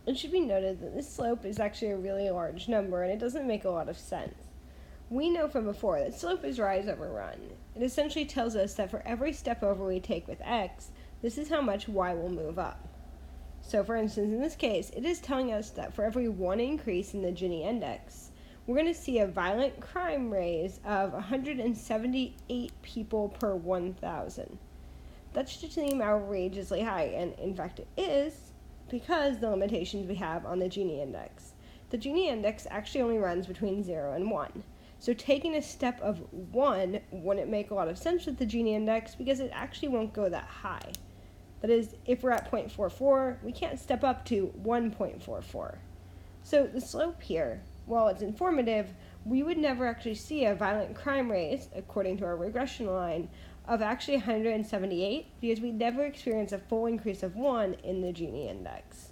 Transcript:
It should be noted that this slope is actually a really large number and it doesn't make a lot of sense. We know from before that slope is rise over run. It essentially tells us that for every step over we take with x, this is how much y will move up. So for instance, in this case, it is telling us that for every 1 increase in the Gini index, we're going to see a violent crime rate of 178 people per 1,000. That should seem outrageously high, and in fact it is, because the limitations we have on the Gini index. The Gini index actually only runs between 0 and 1. So taking a step of 1 wouldn't make a lot of sense with the Gini index because it actually won't go that high. That is, if we're at 0.44, we can't step up to 1.44. So the slope here, while it's informative, we would never actually see a violent crime rate, according to our regression line, of actually 178 because we never experience a full increase of 1 in the Gini index.